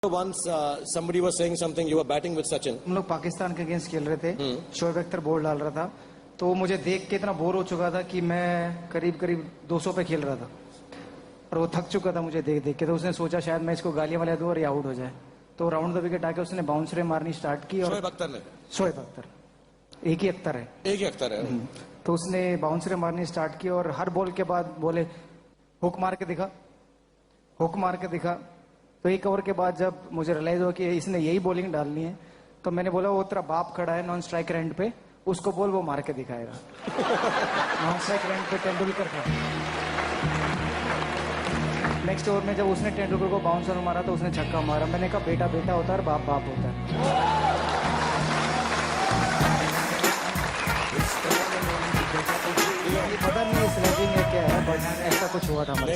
Once somebody was saying something, you were batting with Sachin. हम लोग पाकिस्तान के against खेल रहे थे, शोएब अख्तर बॉल डाल रहा था, तो मुझे देख के इतना बोर हो चुका था कि मैं करीब करीब 200 पे खेल रहा था और वो थक चुका था मुझे देख देख के। तो उसने सोचा शायद मैं इसको गालियां वालियां दूं और ये आउट हो जाए, तो राउंड द विकेट आके उसने बाउंसरे मारनी स्टार्ट की। और शोएब अख्तर ने? शोएब अख्तर, एक ही अख्तर है, एक ही अख्तर है। तो उसने बाउंसरे मारनी स्टार्ट की और हर बॉल के बाद बोले हुक मार के दिखा, हुक मार के दिखा। तो एक ओवर के बाद जब मुझे रियलाइज हुआ कि इसने यही बॉलिंग डालनी है, तो मैंने बोला वो तेरा बाप खड़ा है नॉन स्ट्राइक एंड पे, उसको बोल वो मार के दिखाएगा। नॉन स्ट्राइक एंड पे तेंदुलकर था। नेक्स्ट ओवर में जब उसने तेंदुलकर को बाउंसर मारा तो उसने छक्का मारा। मैंने कहा बेटा बेटा होता है और बाप बाप होता है। पता नहीं स्लेजिंग है क्या है, बट ऐसा कुछ हुआ था हमारे।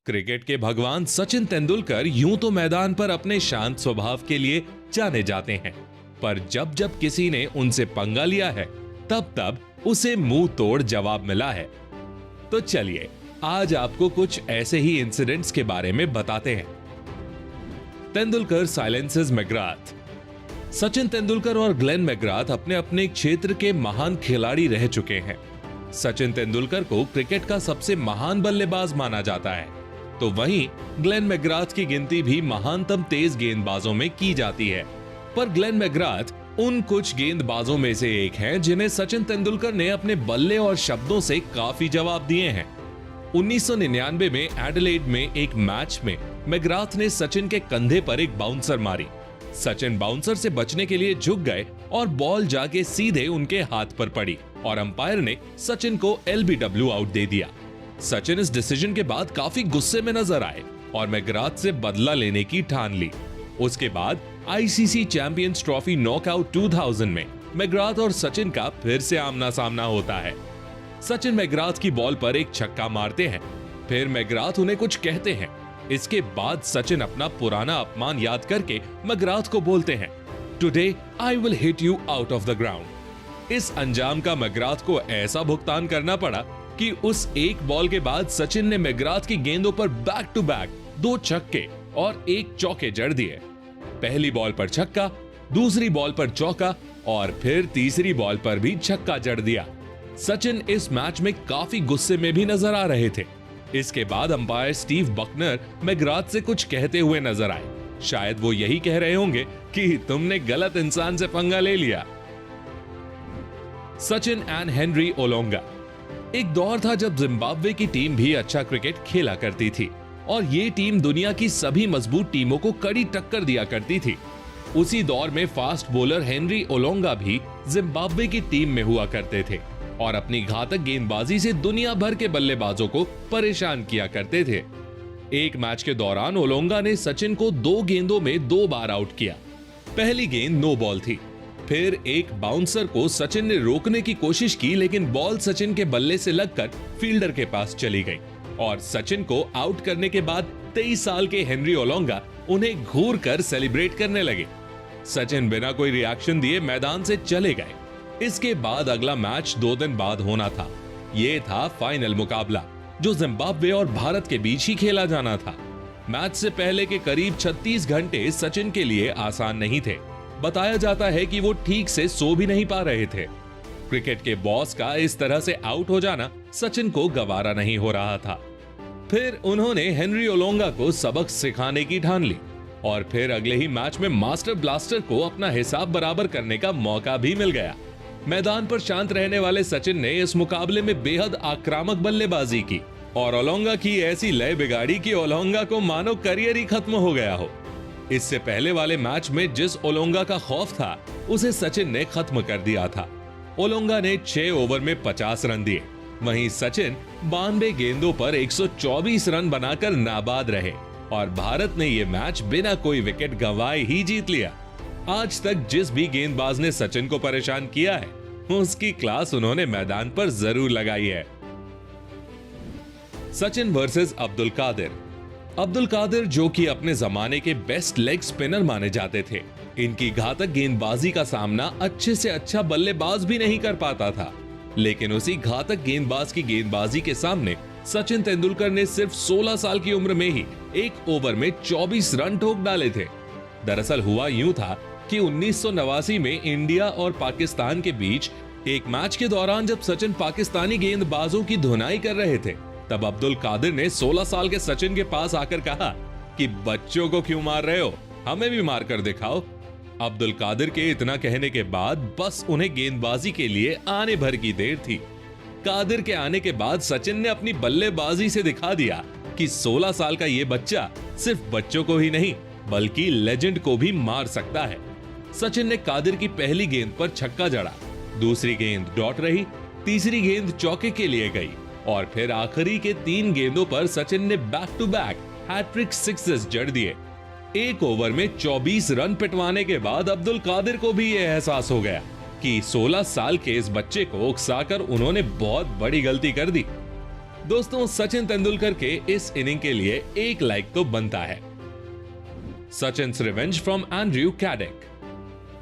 क्रिकेट के भगवान सचिन तेंदुलकर यूं तो मैदान पर अपने शांत स्वभाव के लिए जाने जाते हैं, पर जब जब किसी ने उनसे पंगा लिया है तब तब उसे मुंह तोड़ जवाब मिला है। तो चलिए आज आपको कुछ ऐसे ही इंसिडेंट्स के बारे में बताते हैं। Tendulkar silences McGrath. सचिन तेंदुलकर और ग्लेन मैकग्राथ अपने अपने क्षेत्र के महान खिलाड़ी रह चुके हैं। सचिन तेंदुलकर को क्रिकेट का सबसे महान बल्लेबाज माना जाता है, तो वहीं ग्लेन मैकग्राथ की गिनती भी महानतम तेज गेंदबाजों में की जाती है। पर ग्लेन मैकग्राथ उन कुछ गेंदबाजों में से एक हैं जिन्हें सचिन तेंदुलकर ने अपने बल्ले और शब्दों से काफी जवाब दिए हैं। 1999 में एडिलेड में एक मैच में मैकग्राथ ने सचिन के कंधे पर एक बाउंसर मारी। सचिन बाउंसर से बचने के लिए झुक गए और बॉल जाके सीधे उनके हाथ पर पड़ी और अंपायर ने सचिन को LBW आउट दे दिया। सचिन इस डिसीजन के बाद काफी गुस्से में नजर आए और मैकग्राथ से बदला लेने की ठान ली। उसके बाद ICC चैंपियंस ट्रॉफी नॉकआउट 2000 में मैकग्राथ और सचिन का फिर से आमना सामना होता है। सचिन मैकग्राथ की बॉल पर एक छक्का मारते हैं, फिर मैकग्राथ उन्हें कुछ कहते हैं। इसके बाद सचिन अपना पुराना अपमान याद करके मैकग्राथ को बोलते हैं, today I will hit you out of the ground. इस अंजाम का मैकग्राथ को ऐसा भुगतान करना पड़ा कि उस एक बॉल के बाद सचिन ने मैकग्राथ की गेंदों पर बैक टू बैक 2 छक्के और 1 चौके जड़ दिए। पहली बॉल पर छक्का, दूसरी बॉल पर चौका और फिर तीसरी बॉल पर भी छक्का जड़ दिया। सचिन इस मैच में काफी गुस्से में भी नजर आ रहे थे। इसके बाद अंपायर स्टीव बकनर मैकग्राथ से कुछ कहते हुए नजर आए। शायद वो यही कह रहे होंगे कि तुमने गलत इंसान से पंगा ले लिया। Sachin and Henry Olonga. एक दौर था जब जिम्बाब्वे की टीम भी अच्छा क्रिकेट खेला करती थी और ये टीम दुनिया की सभी मजबूत टीमों को कड़ी टक्कर दिया करती थी। उसी दौर में फास्ट बॉलर हेनरी ओलोंगा भी जिम्बाब्वे की टीम में हुआ करते थे और अपनी घातक गेंदबाजी से दुनिया भर के बल्लेबाजों को परेशान किया करते थे। एक मैच के दौरान ओलोंगा ने सचिन को 2 गेंदों में 2 बार आउट किया। पहली गेंद नो बॉल थी, फिर एक बाउंसर को सचिन ने रोकने की कोशिश की, लेकिन बॉल सचिन के बल्ले से लगकर फील्डर के पास चली गई और सचिन को आउट करने के बाद 23 साल के हेनरी ओलोंगा उन्हें घूर कर सेलिब्रेट करने लगे। सचिन बिना कोई रिएक्शन दिए मैदान से चले गए। इसके बाद अगला मैच 2 दिन बाद होना था। ये था फाइनल मुकाबला जो जिम्बाब्वे और भारत के बीच ही खेला जाना था। मैच से पहले के करीब 36 घंटे सचिन के लिए आसान नहीं थे। बताया जाता है कि वो ठीक से सो भी नहीं पा रहे थे। क्रिकेट के बॉस का इस तरह से आउट हो जाना सचिन को गवारा नहीं हो रहा था। फिर उन्होंने हेनरी ओलोंगा को सबक सिखाने की ठान ली और फिर अगले ही मैच में मास्टर ब्लास्टर को अपना हिसाब बराबर करने का मौका भी मिल गया। मैदान पर शांत रहने वाले सचिन ने इस मुकाबले में बेहद आक्रामक बल्लेबाजी की और ओलोंगा की ऐसी लय बिगाड़ी कि ओलोंगा को मानो करियर ही खत्म हो गया हो। इससे पहले वाले मैच में जिस ओलोंगा का खौफ था उसे सचिन ने खत्म कर दिया था। ओलोंगा ने 6 ओवर में 50 रन दिए, वहीं सचिन 92 गेंदों पर 124 रन बनाकर नाबाद रहे और भारत ने यह मैच बिना कोई विकेट गंवाए ही जीत लिया। आज तक जिस भी गेंदबाज ने सचिन को परेशान किया है उसकी क्लास उन्होंने मैदान पर जरूर लगाई है। सचिन वर्सेस अब्दुल कादिर। अब्दुल कादिर जो कि अपने जमाने के बेस्ट लेग स्पिनर माने जाते थे, इनकी घातक गेंदबाजी का सामना अच्छे से अच्छा बल्लेबाज भी नहीं कर पाता था। लेकिन उसी घातक गेंदबाज की गेंदबाजी के सामने सचिन तेंदुलकर ने सिर्फ 16 साल की उम्र में ही एक ओवर में 24 रन ठोक डाले थे। दरअसल हुआ यूं था कि 1989 में इंडिया और पाकिस्तान के बीच एक मैच के दौरान जब सचिन पाकिस्तानी गेंदबाजों की धुनाई कर रहे थे, तब अब्दुल कादिर ने 16 साल के सचिन के पास आकर कहा कि बच्चों को क्यों मार रहे हो, हमें भी मार कर दिखाओ। अब्दुल कादिर के इतना कहने के बाद बस उन्हें गेंदबाजी के लिए आने भर की देर थी। कादिर के आने के बाद सचिन ने अपनी बल्लेबाजी से दिखा दिया कि 16 साल का ये बच्चा सिर्फ बच्चों को ही नहीं बल्कि लेजेंड को भी मार सकता है। सचिन ने कादिर की पहली गेंद पर छक्का जड़ा, दूसरी गेंद डॉट रही, तीसरी गेंद चौके के लिए गई और फिर आखिरी के 3 गेंदों पर सचिन ने back to back hattrick sixes जड़ दिए। एक ओवर में 24 रन पिटवाने के बाद अब्दुल कादिर को भी यह एहसास हो गया कि 16 साल के इस बच्चे को उकसाकर उन्होंने बहुत बड़ी गलती कर दी। दोस्तों, सचिन तेंदुलकर के इस इनिंग के लिए एक लाइक तो बनता है। Sachin's revenge from Andrew Caddick.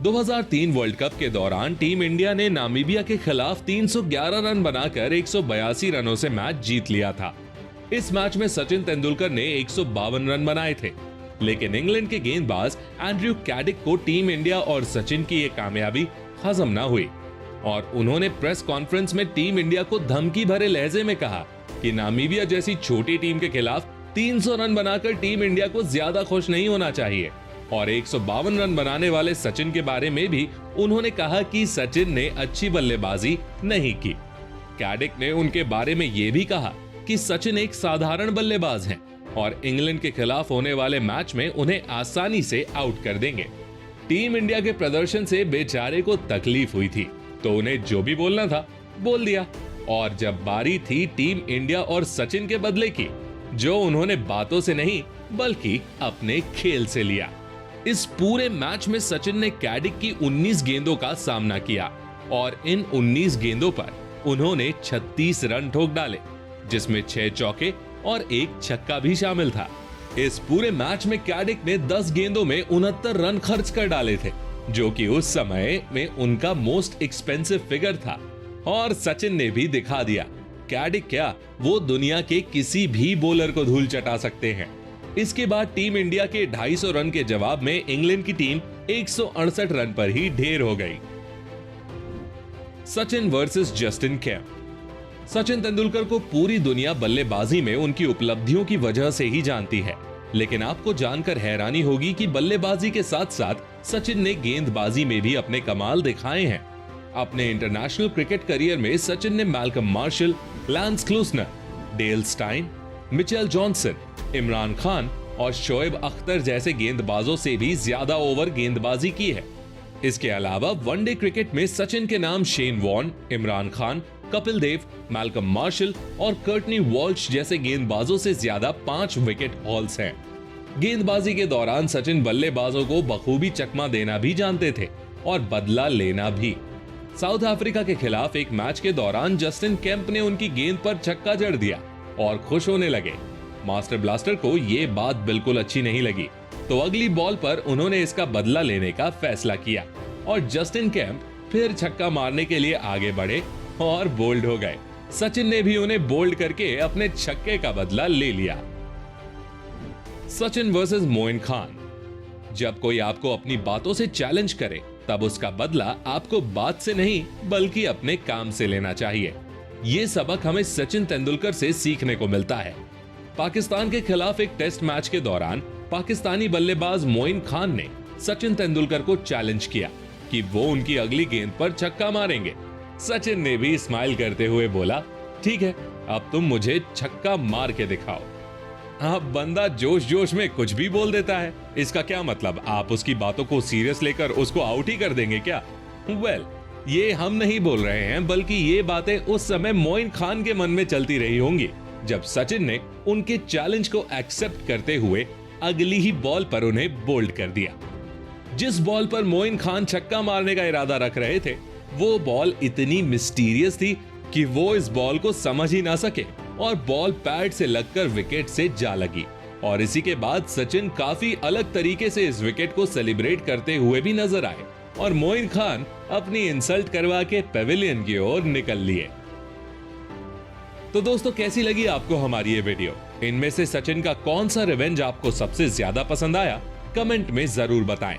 2003 world cup के दौरान टीम इंडिया ने नामीबिया के खिलाफ 311 रन बनाकर 182 रनों से मैच जीत लिया था। इस मैच में सचिन तेंदुलकर ने 152 रन बनाए थे, लेकिन इंग्लैंड के गेंदबाज एंड्रयू कैडिक को टीम इंडिया और सचिन की ये कामयाबी हजम न हुई और उन्होंने प्रेस कॉन्फ्रेंस में टीम इंडिया को धमकी भरे लहजे में कहा कि नामीबिया जैसी छोटी टीम के खिलाफ 300 रन बनाकर टीम इंडिया को ज्यादा खुश नहीं होना चाहिए। और 152 रन बनाने वाले सचिन के बारे में भी उन्होंने कहा कि सचिन ने अच्छी बल्लेबाजी नहीं की। कैडिक ने उनके बारे में यह भी कहा कि सचिन एक साधारण बल्लेबाज हैं और इंग्लैंड के खिलाफ होने वाले मैच में उन्हें आसानी से आउट कर देंगे। टीम इंडिया के प्रदर्शन से बेचारे को तकलीफ हुई थी, तो उन्हें जो भी बोलना था बोल दिया और जब बारी थी टीम इंडिया और सचिन के बदले की, जो उन्होंने बातों से नहीं बल्कि अपने खेल से लिया। इस पूरे मैच में सचिन ने कैडिक की 19 गेंदों का सामना किया और इन 19 गेंदों पर उन्होंने 36 रन ठोक डाले, जिसमें 6 चौके और 1 छक्का भी शामिल था। इस पूरे मैच में कैडिक ने 10 गेंदों में 69 रन खर्च कर डाले थे, जो कि उस समय में उनका मोस्ट एक्सपेंसिव फिगर था। और सचिन ने भी दिखा दिया, कैडिक क्या, वो दुनिया के किसी भी बॉलर को धूल चटा सकते हैं। इसके बाद टीम इंडिया के 250 रन के जवाब में इंग्लैंड की टीम 168 रन पर ही ढेर हो गई। Sachin versus Justin Kemp. Sachin Tendulkar को पूरी दुनिया बल्लेबाजी में उनकी उपलब्धियों की वजह से ही जानती है, लेकिन आपको जानकर हैरानी होगी कि बल्लेबाजी के साथ साथ सचिन ने गेंदबाजी में भी अपने कमाल दिखाए हैं। अपने इंटरनेशनल क्रिकेट करियर में सचिन ने Malcolm Marshall, Lance Klusener, Dale Steyn, Mitchell Johnson, Imran Khan और शोएब अख्तर जैसे गेंदबाजों से भी ज्यादा ओवर गेंदबाजी की है। इसके अलावा वनडे क्रिकेट में सचिन के नाम Shane Warne, Imran Khan, Kapil Dev, Malcolm martial और कर्टनी वॉल्श जैसे गेंदबाजों से ज्यादा 5 विकेट हॉल्स हैं। गेंदबाजी के दौरान सचिन बल्लेबाजों को बखूबी चकमा देना भी जानते थे और बदला लेना भी। साउथ अफ्रीका के खिलाफ एक मैच के दौरान जस्टिन केम्प ने उनकी गेंद पर छक्का जड़ दिया और खुश होने लगे। मास्टर ब्लास्टर को ये बात बिल्कुल अच्छी नहीं लगी, तो अगली बॉल पर उन्होंने इसका बदला लेने का फैसला किया और जस्टिन केम्प फिर छक्का मारने के लिए आगे बढ़े और बोल्ड हो गए। सचिन ने भी उन्हें बोल्ड करके अपने छक्के का बदला ले लिया। सचिन वर्सेस मोइन खान। जब कोई आपको अपनी बातों से चैलेंज करे, तब उसका बदला आपको बात से नहीं बल्कि अपने काम से लेना चाहिए। ये सबक हमें सचिन तेंदुलकर से सीखने को मिलता है। पाकिस्तान के खिलाफ एक टेस्ट मैच के दौरान पाकिस्तानी बल्लेबाज मोइन खान ने सचिन तेंदुलकर को चैलेंज किया कि वो उनकी अगली गेंद पर छक्का मारेंगे। सचिन ने भी स्माइल करते हुए बोला, ठीक है, अब तुम मुझे छक्का मार के दिखाओ। अब बंदा जोश जोश में कुछ भी बोल देता है, इसका क्या मतलब, आप उसकी बातों को सीरियस लेकर उसको आउट ही कर देंगे क्या? वेल, ये हम नहीं बोल रहे हैं, बल्कि ये बातें उस समय मोइन खान के मन में चलती रही होंगी जब सचिन ने उनके चैलेंज को एक्सेप्ट करते हुए अगली ही बॉल पर उन्हें बोल्ड कर दिया। जिस बॉल पर मोइन खान छक्का मारने का इरादा रख रहे थे, वो बॉल इतनी मिस्टीरियस थी कि वो इस बॉल को समझ ही ना सके और बॉल पैड से लगकर विकेट से जा लगी। और इसी के बाद सचिन काफी अलग तरीके से इस विकेट को सेलिब्रेट करते हुए भी नजर आए और मोइन खान अपनी इंसल्ट करवा के पेविलियन की ओर निकल लिए। तो दोस्तों, कैसी लगी आपको हमारी ये वीडियो? इनमें से सचिन का कौन सा रिवेंज आपको सबसे ज्यादा पसंद आया? कमेंट में जरूर बताएं।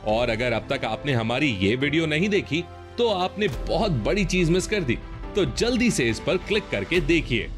और अगर अब तक आपने हमारी ये वीडियो नहीं देखी तो आपने बहुत बड़ी चीज मिस कर दी, तो जल्दी से इस पर क्लिक करके देखिए